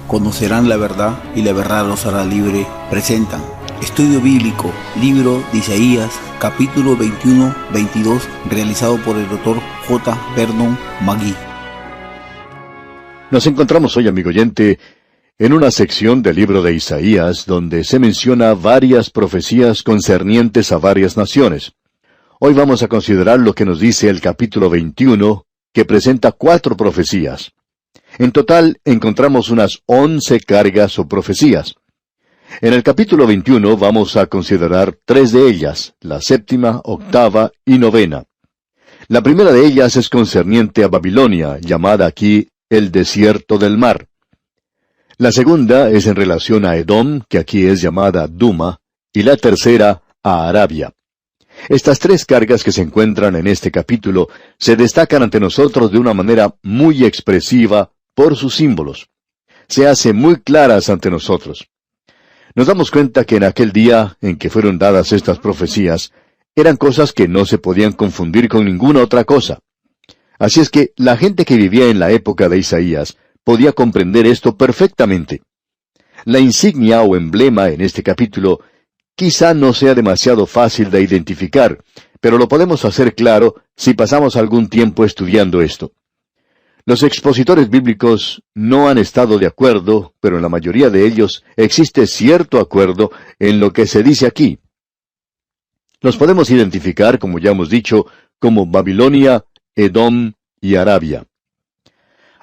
conocerán la verdad y la verdad los hará libre. Presentan Estudio Bíblico, libro de Isaías, capítulo 21-22, realizado por el Dr. J. Vernon McGee. Nos encontramos hoy, amigo oyente, en una sección del libro de Isaías donde se menciona varias profecías concernientes a varias naciones. Hoy vamos a considerar lo que nos dice el capítulo 21, que presenta 4 profecías. En total, encontramos unas 11 cargas o profecías. En el capítulo 21 vamos a considerar 3 de ellas, la 7ª, 8ª y 9ª. La primera de ellas es concerniente a Babilonia, llamada aquí el desierto del mar. La segunda es en relación a Edom, que aquí es llamada Duma, y la tercera a Arabia. Estas 3 cargas que se encuentran en este capítulo se destacan ante nosotros de una manera muy expresiva por sus símbolos. Se hacen muy claras ante nosotros. Nos damos cuenta que en aquel día en que fueron dadas estas profecías, eran cosas que no se podían confundir con ninguna otra cosa. Así es que la gente que vivía en la época de Isaías podía comprender esto perfectamente. La insignia o emblema en este capítulo quizá no sea demasiado fácil de identificar, pero lo podemos hacer claro si pasamos algún tiempo estudiando esto. Los expositores bíblicos no han estado de acuerdo, pero en la mayoría de ellos existe cierto acuerdo en lo que se dice aquí. Los podemos identificar, como ya hemos dicho, como Babilonia, Edom y Arabia.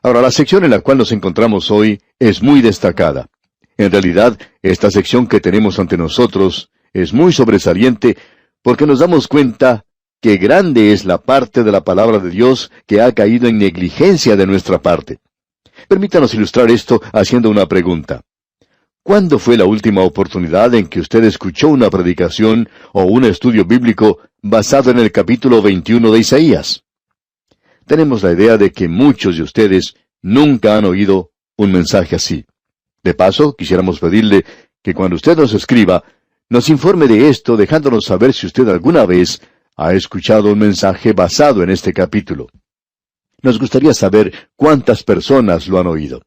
Ahora, la sección en la cual nos encontramos hoy es muy destacada. En realidad, esta sección que tenemos ante nosotros es muy sobresaliente porque nos damos cuenta que grande es la parte de la palabra de Dios que ha caído en negligencia de nuestra parte. Permítanos ilustrar esto haciendo una pregunta. ¿Cuándo fue la última oportunidad en que usted escuchó una predicación o un estudio bíblico basado en el capítulo 21 de Isaías? Tenemos la idea de que muchos de ustedes nunca han oído un mensaje así. De paso, quisiéramos pedirle que cuando usted nos escriba, nos informe de esto, dejándonos saber si usted alguna vez ha escuchado un mensaje basado en este capítulo. Nos gustaría saber cuántas personas lo han oído.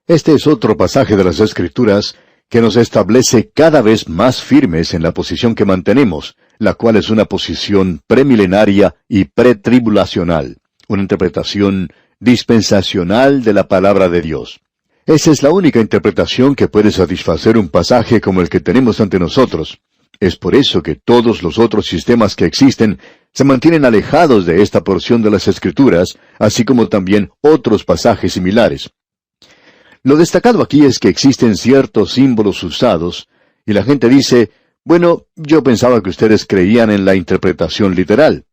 Este es otro pasaje de las Escrituras que nos establece cada vez más firmes en la posición que mantenemos, la cual es una posición premilenaria y pretribulacional, una interpretación dispensacional de la palabra de Dios. Esa es la única interpretación que puede satisfacer un pasaje como el que tenemos ante nosotros. Es por eso que todos los otros sistemas que existen se mantienen alejados de esta porción de las Escrituras, así como también otros pasajes similares. Lo destacado aquí es que existen ciertos símbolos usados, y la gente dice, bueno, yo pensaba que ustedes creían en la interpretación literal.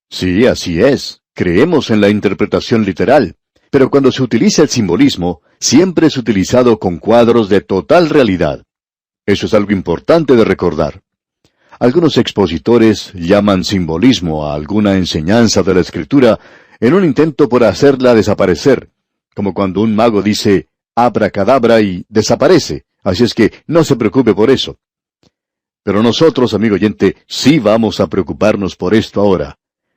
Sí, así es, creemos en la interpretación literal, pero cuando se utiliza el simbolismo, siempre es utilizado con cuadros de total realidad. Eso es algo importante de recordar. Algunos expositores llaman simbolismo a alguna enseñanza de la Escritura en un intento por hacerla desaparecer, como cuando un mago dice abracadabra y desaparece, así es que no se preocupe por eso. Pero nosotros, amigo oyente, sí vamos a preocuparnos por esto ahora.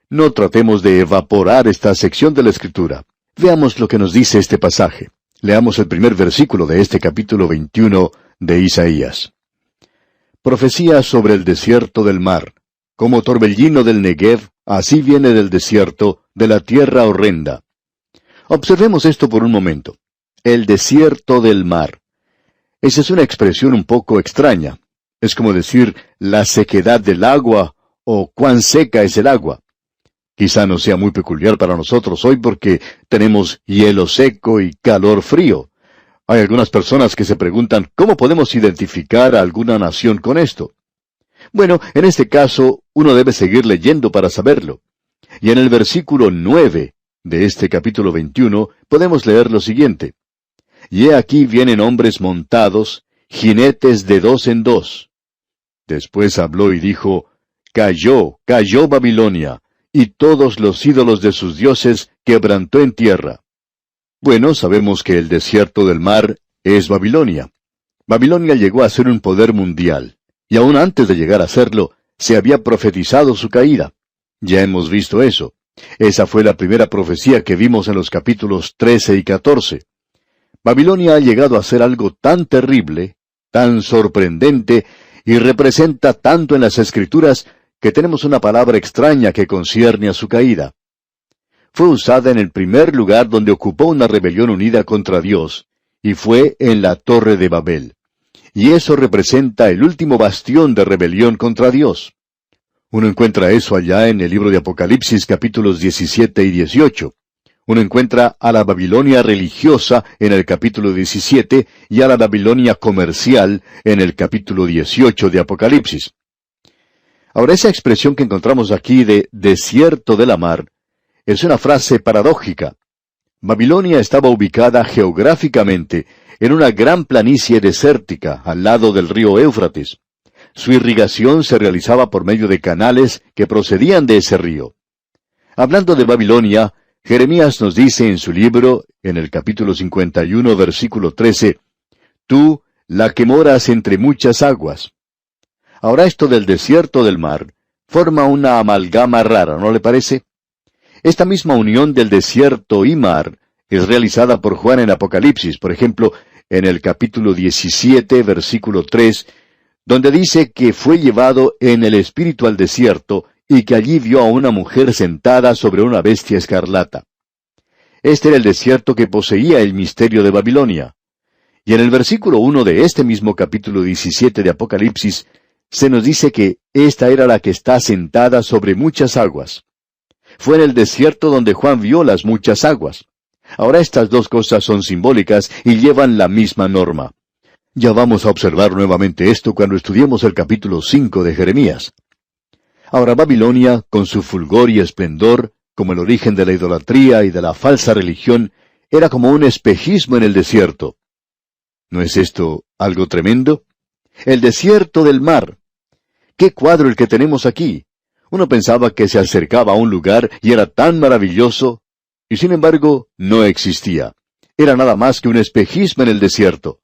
No tratemos de evaporar esta sección de la Escritura. Veamos lo que nos dice este pasaje. Leamos el primer versículo de este capítulo 21 de Isaías. Profecía sobre el desierto del mar. Como torbellino del Negev, así viene del desierto, de la tierra horrenda. Observemos esto por un momento. El desierto del mar. Esa es una expresión un poco extraña. Es como decir la sequedad del agua o cuán seca es el agua. Quizá no sea muy peculiar para nosotros hoy porque tenemos hielo seco y calor frío. Hay algunas personas que se preguntan cómo podemos identificar a alguna nación con esto. Bueno, en este caso, uno debe seguir leyendo para saberlo. Y en el versículo 9 de este capítulo 21 podemos leer lo siguiente. Y he aquí vienen hombres montados, jinetes de 2 en 2. Después habló y dijo, cayó Babilonia, y todos los ídolos de sus dioses quebrantó en tierra. Bueno, sabemos que el desierto del mar es Babilonia. Babilonia llegó a ser un poder mundial, y aún antes de llegar a serlo, se había profetizado su caída. Ya hemos visto eso. Esa fue la primera profecía que vimos en los capítulos 13 y 14. Babilonia ha llegado a ser algo tan terrible, tan sorprendente, y representa tanto en las Escrituras que tenemos una palabra extraña que concierne a su caída. Fue usada en el primer lugar donde ocupó una rebelión unida contra Dios, y fue en la Torre de Babel. Y eso representa el último bastión de rebelión contra Dios. Uno encuentra eso allá en el libro de Apocalipsis capítulos 17 y 18. Uno encuentra a la Babilonia religiosa en el capítulo 17 y a la Babilonia comercial en el capítulo 18 de Apocalipsis. Ahora, esa expresión que encontramos aquí de desierto de la mar es una frase paradójica. Babilonia estaba ubicada geográficamente en una gran planicie desértica al lado del río Éufrates. Su irrigación se realizaba por medio de canales que procedían de ese río. Hablando de Babilonia, Jeremías nos dice en su libro, en el capítulo 51, versículo 13, «Tú, la que moras entre muchas aguas». Ahora esto del desierto del mar forma una amalgama rara, ¿no le parece? Esta misma unión del desierto y mar es realizada por Juan en Apocalipsis, por ejemplo, en el capítulo 17, versículo 3, donde dice que fue llevado en el espíritu al desierto y que allí vio a una mujer sentada sobre una bestia escarlata. Este era el desierto que poseía el misterio de Babilonia. Y en el versículo 1 de este mismo capítulo 17 de Apocalipsis, se nos dice que esta era la que está sentada sobre muchas aguas. Fue en el desierto donde Juan vio las muchas aguas. Ahora estas dos cosas son simbólicas y llevan la misma norma. Ya vamos a observar nuevamente esto cuando estudiemos el capítulo 5 de Jeremías. Ahora Babilonia, con su fulgor y esplendor, como el origen de la idolatría y de la falsa religión, era como un espejismo en el desierto. ¿No es esto algo tremendo? El desierto del mar. ¡Qué cuadro el que tenemos aquí! Uno pensaba que se acercaba a un lugar y era tan maravilloso, y sin embargo no existía. Era nada más que un espejismo en el desierto.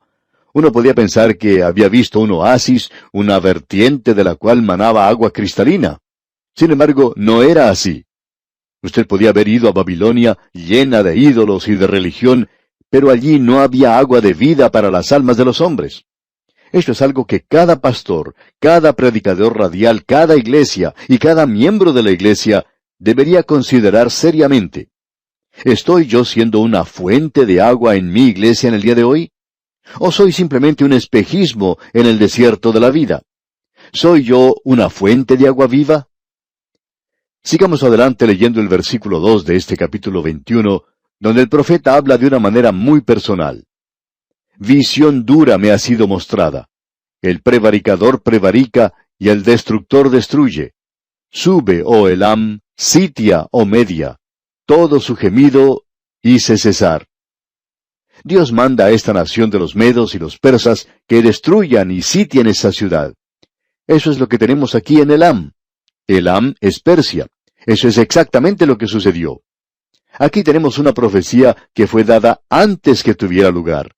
Uno podía pensar que había visto un oasis, una vertiente de la cual manaba agua cristalina. Sin embargo, no era así. Usted podía haber ido a Babilonia llena de ídolos y de religión, pero allí no había agua de vida para las almas de los hombres. Esto es algo que cada pastor, cada predicador radial, cada iglesia y cada miembro de la iglesia debería considerar seriamente. ¿Estoy yo siendo una fuente de agua en mi iglesia en el día de hoy? ¿O soy simplemente un espejismo en el desierto de la vida? ¿Soy yo una fuente de agua viva? Sigamos adelante leyendo el versículo 2 de este capítulo 21, donde el profeta habla de una manera muy personal. Visión dura me ha sido mostrada. El prevaricador prevarica y el destructor destruye. Sube, oh Elam, sitia, oh Media. Todo su gemido hice cesar. Dios manda a esta nación de los medos y los persas que destruyan y sitien esa ciudad. Eso es lo que tenemos aquí en Elam. Elam es Persia. Eso es exactamente lo que sucedió. Aquí tenemos una profecía que fue dada antes que tuviera lugar.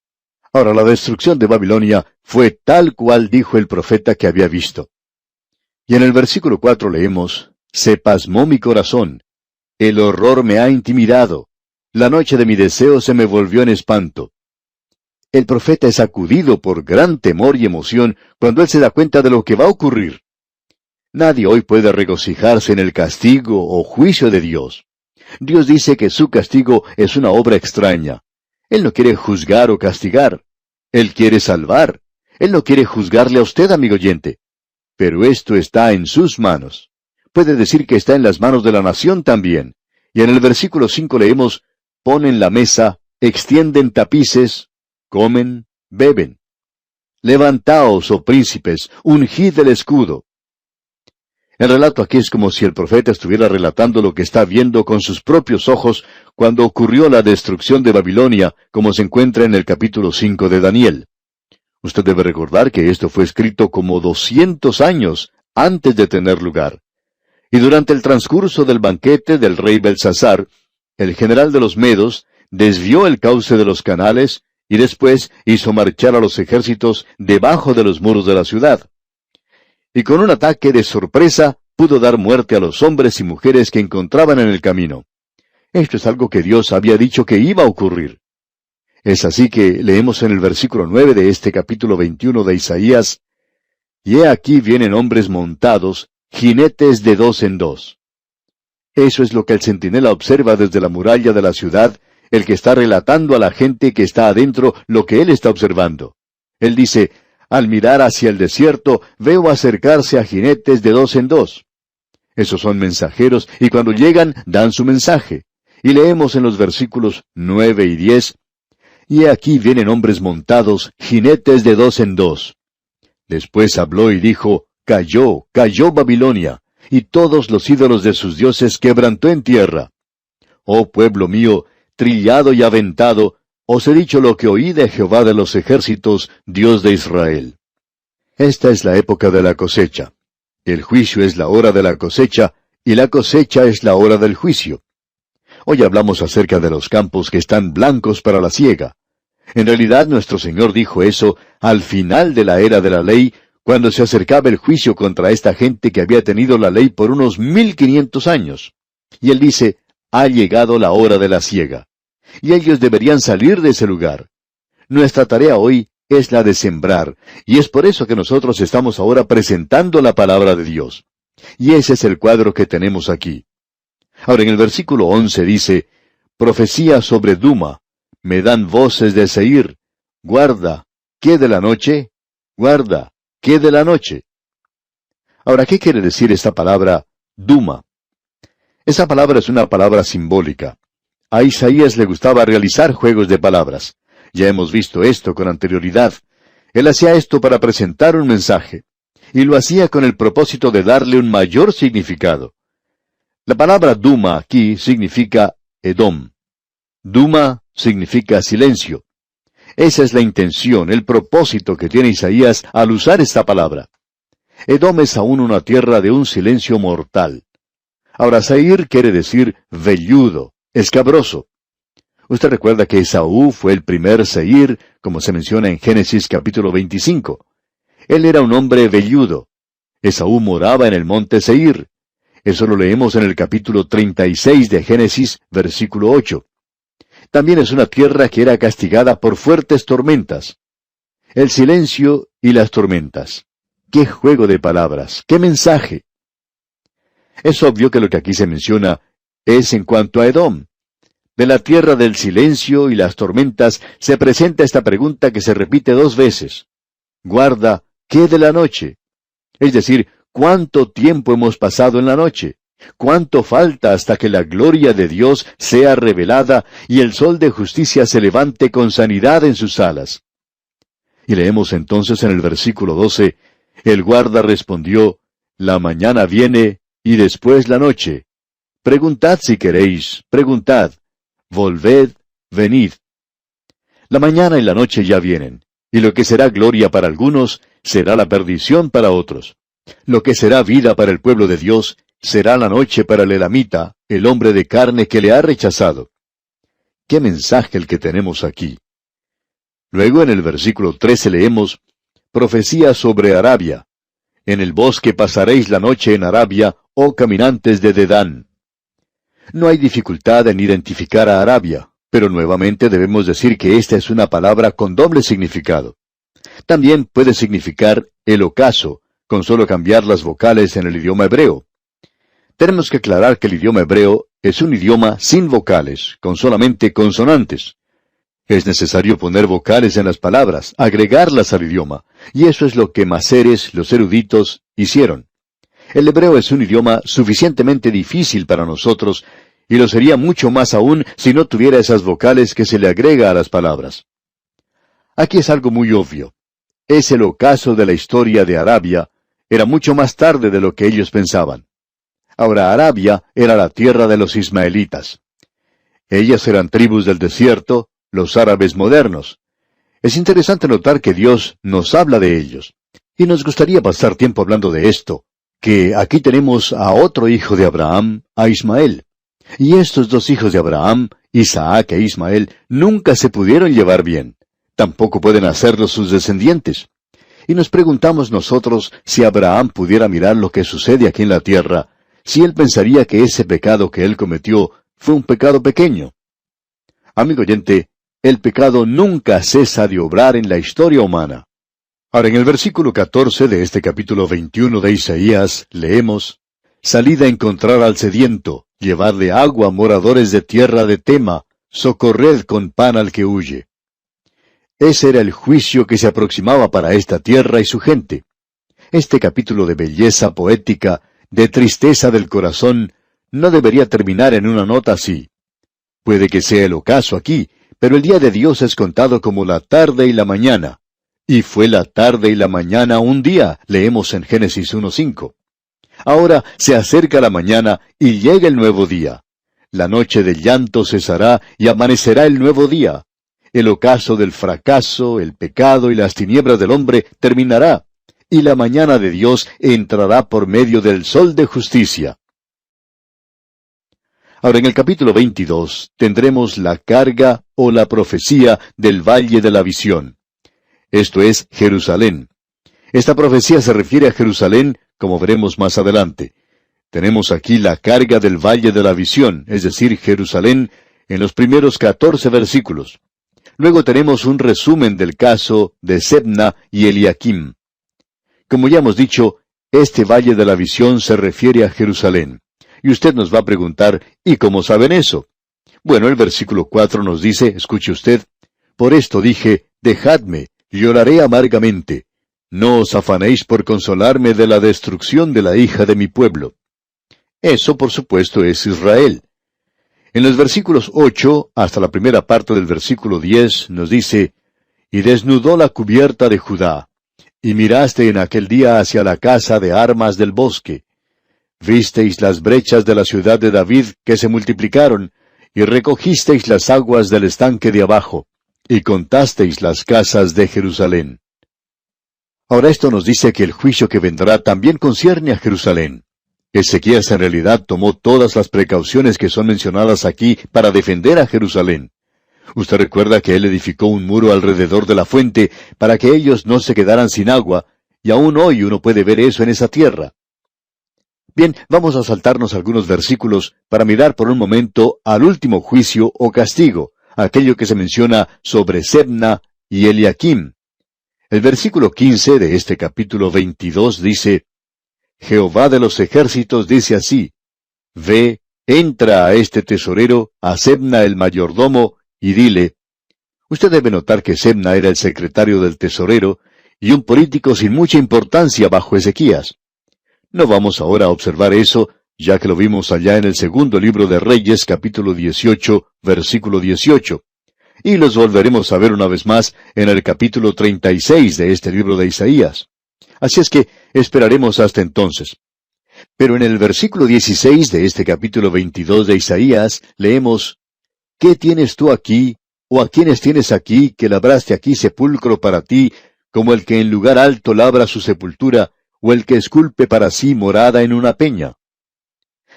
Ahora, la destrucción de Babilonia fue tal cual dijo el profeta que había visto. Y en el versículo 4 leemos, «Se pasmó mi corazón. El horror me ha intimidado. La noche de mi deseo se me volvió en espanto». El profeta es sacudido por gran temor y emoción cuando él se da cuenta de lo que va a ocurrir. Nadie hoy puede regocijarse en el castigo o juicio de Dios. Dios dice que su castigo es una obra extraña. Él no quiere juzgar o castigar. Él quiere salvar. Él no quiere juzgarle a usted, amigo oyente. Pero esto está en sus manos. Puede decir que está en las manos de la nación también. Y en el versículo 5 leemos, «Ponen la mesa, extienden tapices, comen, beben. Levantaos, oh príncipes, ungid el escudo». El relato aquí es como si el profeta estuviera relatando lo que está viendo con sus propios ojos cuando ocurrió la destrucción de Babilonia, como se encuentra en el capítulo 5 de Daniel. Usted debe recordar que esto fue escrito como 200 años antes de tener lugar. Y durante el transcurso del banquete del rey Belsasar, el general de los medos desvió el cauce de los canales y después hizo marchar a los ejércitos debajo de los muros de la ciudad. Y con un ataque de sorpresa pudo dar muerte a los hombres y mujeres que encontraban en el camino. Esto es algo que Dios había dicho que iba a ocurrir. Es así que leemos en el versículo 9 de este capítulo 21 de Isaías: «Y he aquí vienen hombres montados, jinetes de dos en dos». Eso es lo que el centinela observa desde la muralla de la ciudad, el que está relatando a la gente que está adentro lo que él está observando. Él dice: «Al mirar hacia el desierto, veo acercarse a jinetes de dos en dos». Esos son mensajeros, y cuando llegan, dan su mensaje. Y leemos en los versículos 9 y 10, «Y aquí vienen hombres montados, jinetes de dos en dos». Después habló y dijo: «Cayó, cayó Babilonia, y todos los ídolos de sus dioses quebrantó en tierra. Oh pueblo mío, trillado y aventado, os he dicho lo que oí de Jehová de los ejércitos, Dios de Israel». Esta es la época de la cosecha. El juicio es la hora de la cosecha, y la cosecha es la hora del juicio. Hoy hablamos acerca de los campos que están blancos para la siega. En realidad nuestro Señor dijo eso al final de la era de la ley, cuando se acercaba el juicio contra esta gente que había tenido la ley por unos 1500 años. Y Él dice: «Ha llegado la hora de la siega». Y ellos deberían salir de ese lugar. Nuestra tarea hoy es la de sembrar, y es por eso que nosotros estamos ahora presentando la palabra de Dios. Y ese es el cuadro que tenemos aquí. Ahora en el versículo 11 dice: «Profecía sobre Duma, me dan voces de Seir, guarda, ¿qué de la noche? Guarda, ¿qué de la noche?». Ahora, ¿qué quiere decir esta palabra Duma? Esa palabra es una palabra simbólica. A Isaías le gustaba realizar juegos de palabras. Ya hemos visto esto con anterioridad. Él hacía esto para presentar un mensaje, y lo hacía con el propósito de darle un mayor significado. La palabra Duma aquí significa Edom. Duma significa silencio. Esa es la intención, el propósito que tiene Isaías al usar esta palabra. Edom es aún una tierra de un silencio mortal. Ahora, Seir quiere decir velludo, escabroso. Usted recuerda que Esaú fue el primer Seir, como se menciona en Génesis capítulo 25. Él era un hombre velludo. Esaú moraba en el monte Seir. Eso lo leemos en el capítulo 36 de Génesis, versículo 8. También es una tierra que era castigada por fuertes tormentas. El silencio y las tormentas. ¡Qué juego de palabras! ¡Qué mensaje! Es obvio que lo que aquí se menciona es en cuanto a Edom. De la tierra del silencio y las tormentas se presenta esta pregunta que se repite 2 veces. Guarda, ¿qué de la noche? Es decir, ¿cuánto tiempo hemos pasado en la noche? ¿Cuánto falta hasta que la gloria de Dios sea revelada y el sol de justicia se levante con sanidad en sus alas? Y leemos entonces en el versículo 12, el guarda respondió: «La mañana viene, y después la noche. Preguntad si queréis, preguntad. Volved, venid». La mañana y la noche ya vienen, y lo que será gloria para algunos, será la perdición para otros. Lo que será vida para el pueblo de Dios, será la noche para el elamita, el hombre de carne que le ha rechazado. ¡Qué mensaje el que tenemos aquí! Luego en el versículo 13 leemos: «Profecía sobre Arabia. En el bosque pasaréis la noche en Arabia, oh caminantes de Dedán». No hay dificultad en identificar a Arabia, pero nuevamente debemos decir que esta es una palabra con doble significado. También puede significar el ocaso, con solo cambiar las vocales en el idioma hebreo. Tenemos que aclarar que el idioma hebreo es un idioma sin vocales, con solamente consonantes. Es necesario poner vocales en las palabras, agregarlas al idioma, y eso es lo que Maseres, los eruditos, hicieron. El hebreo es un idioma suficientemente difícil para nosotros, y lo sería mucho más aún si no tuviera esas vocales que se le agrega a las palabras. Aquí es algo muy obvio. Es el ocaso de la historia de Arabia, era mucho más tarde de lo que ellos pensaban. Ahora, Arabia era la tierra de los ismaelitas. Ellas eran tribus del desierto, los árabes modernos. Es interesante notar que Dios nos habla de ellos. Y nos gustaría pasar tiempo hablando de esto, que aquí tenemos a otro hijo de Abraham, a Ismael. Y estos 2 hijos de Abraham, Isaac e Ismael, nunca se pudieron llevar bien. Tampoco pueden hacerlo sus descendientes. Y nos preguntamos nosotros si Abraham pudiera mirar lo que sucede aquí en la tierra, si él pensaría que ese pecado que él cometió fue un pecado pequeño. Amigo oyente, el pecado nunca cesa de obrar en la historia humana. Ahora, en el versículo 14 de este capítulo 21 de Isaías, leemos: «Salid a encontrar al sediento, llevadle agua a moradores de tierra de Tema, socorred con pan al que huye». Ese era el juicio que se aproximaba para esta tierra y su gente. Este capítulo de belleza poética, de tristeza del corazón, no debería terminar en una nota así. Puede que sea el ocaso aquí, pero el día de Dios es contado como la tarde y la mañana. Y fue la tarde y la mañana un día, leemos en Génesis 1:5. Ahora se acerca la mañana y llega el nuevo día. La noche del llanto cesará y amanecerá el nuevo día. El ocaso del fracaso, el pecado y las tinieblas del hombre terminará, y la mañana de Dios entrará por medio del sol de justicia. Ahora, en el capítulo 22 tendremos la carga o la profecía del Valle de la Visión. Esto es Jerusalén. Esta profecía se refiere a Jerusalén, como veremos más adelante. Tenemos aquí la carga del Valle de la Visión, es decir, Jerusalén, en los primeros 14 versículos. Luego tenemos un resumen del caso de Sebna y Eliakim. Como ya hemos dicho, este Valle de la Visión se refiere a Jerusalén. Y usted nos va a preguntar, ¿y cómo saben eso? Bueno, el versículo 4 nos dice, escuche usted: «Por esto dije, dejadme, lloraré amargamente. No os afanéis por consolarme de la destrucción de la hija de mi pueblo». Eso, por supuesto, es Israel. En los versículos 8 hasta la primera parte del versículo 10 nos dice: «Y desnudó la cubierta de Judá, y miraste en aquel día hacia la casa de armas del bosque. Visteis las brechas de la ciudad de David que se multiplicaron, y recogisteis las aguas del estanque de abajo, y contasteis las casas de Jerusalén». Ahora esto nos dice que el juicio que vendrá también concierne a Jerusalén. Ezequías en realidad tomó todas las precauciones que son mencionadas aquí para defender a Jerusalén. Usted recuerda que él edificó un muro alrededor de la fuente para que ellos no se quedaran sin agua, y aún hoy uno puede ver eso en esa tierra. Bien, vamos a saltarnos algunos versículos para mirar por un momento al último juicio o castigo, aquello que se menciona sobre Sebna y Eliakim. El versículo 15 de este capítulo 22 dice: «Jehová de los ejércitos dice así: Ve, entra a este tesorero, a Sebna el mayordomo, y dile». Usted debe notar que Sebna era el secretario del tesorero y un político sin mucha importancia bajo Ezequías. No vamos ahora a observar eso, ya que lo vimos allá en el segundo libro de Reyes, capítulo 18, versículo 18. Y los volveremos a ver una vez más en el capítulo 36 de este libro de Isaías. Así es que esperaremos hasta entonces. Pero en el versículo 16 de este capítulo 22 de Isaías leemos: «¿Qué tienes tú aquí, o a quiénes tienes aquí, que labraste aquí sepulcro para ti, como el que en lugar alto labra su sepultura, o el que esculpe para sí morada en una peña?»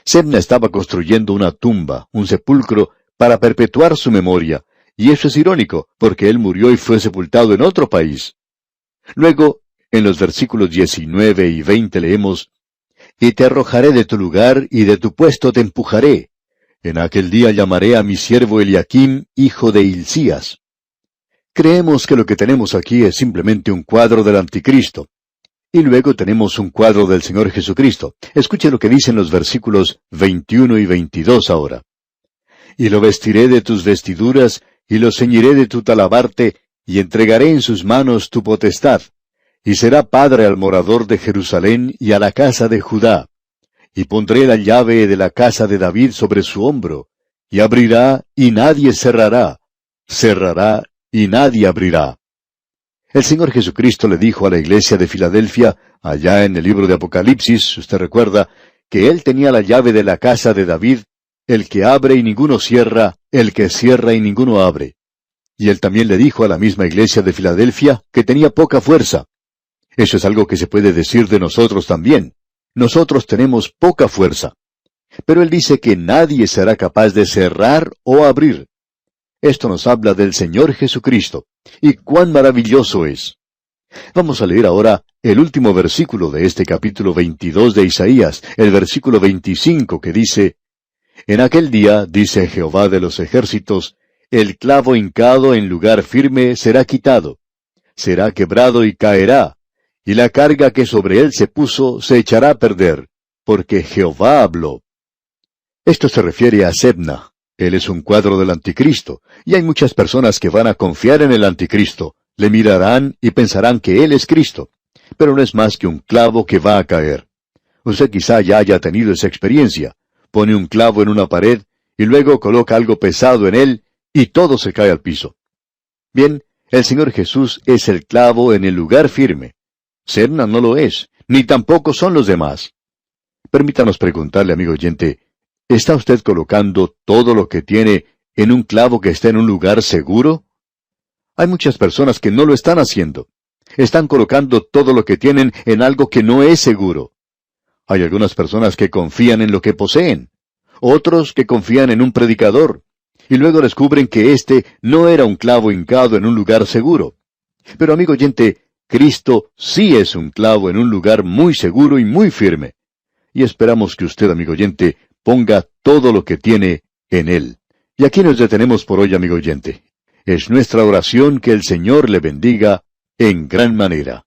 Sebna estaba construyendo una tumba, un sepulcro, para perpetuar su memoria, y eso es irónico, porque él murió y fue sepultado en otro país. Luego, en los versículos 19 y 20 leemos: «Y te arrojaré de tu lugar, y de tu puesto te empujaré. En aquel día llamaré a mi siervo Eliakim, hijo de Hilcías». Creemos que lo que tenemos aquí es simplemente un cuadro del Anticristo. Y luego tenemos un cuadro del Señor Jesucristo. Escuche lo que dicen los versículos 21 y 22 ahora. «Y lo vestiré de tus vestiduras, y lo ceñiré de tu talabarte, y entregaré en sus manos tu potestad. Y será padre al morador de Jerusalén y a la casa de Judá. Y pondré la llave de la casa de David sobre su hombro, y abrirá, y nadie cerrará, cerrará, y nadie abrirá». El Señor Jesucristo le dijo a la iglesia de Filadelfia, allá en el libro de Apocalipsis, usted recuerda, que Él tenía la llave de la casa de David, el que abre y ninguno cierra, el que cierra y ninguno abre. Y Él también le dijo a la misma iglesia de Filadelfia que tenía poca fuerza. Eso es algo que se puede decir de nosotros también. Nosotros tenemos poca fuerza. Pero Él dice que nadie será capaz de cerrar o abrir. Esto nos habla del Señor Jesucristo. ¡Y cuán maravilloso es! Vamos a leer ahora el último versículo de este capítulo 22 de Isaías, el versículo 25, que dice: «En aquel día, dice Jehová de los ejércitos, el clavo hincado en lugar firme será quitado. Será quebrado y caerá, y la carga que sobre él se puso se echará a perder, porque Jehová habló. Esto se refiere a Sebna. Él es un cuadro del anticristo, y hay muchas personas que van a confiar en el anticristo, le mirarán y pensarán que él es Cristo, pero no es más que un clavo que va a caer. Usted quizá ya haya tenido esa experiencia. Pone un clavo en una pared, y luego coloca algo pesado en él, y todo se cae al piso. Bien, el Señor Jesús es el clavo en el lugar firme. Sebna no lo es, ni tampoco son los demás. Permítanos preguntarle, amigo oyente, ¿está usted colocando todo lo que tiene en un clavo que está en un lugar seguro? Hay muchas personas que no lo están haciendo. Están colocando todo lo que tienen en algo que no es seguro. Hay algunas personas que confían en lo que poseen, otros que confían en un predicador, y luego descubren que éste no era un clavo hincado en un lugar seguro. Pero, amigo oyente, Cristo sí es un clavo en un lugar muy seguro y muy firme. Y esperamos que usted, amigo oyente, ponga todo lo que tiene en él. Y aquí nos detenemos por hoy, amigo oyente. Es nuestra oración que el Señor le bendiga en gran manera.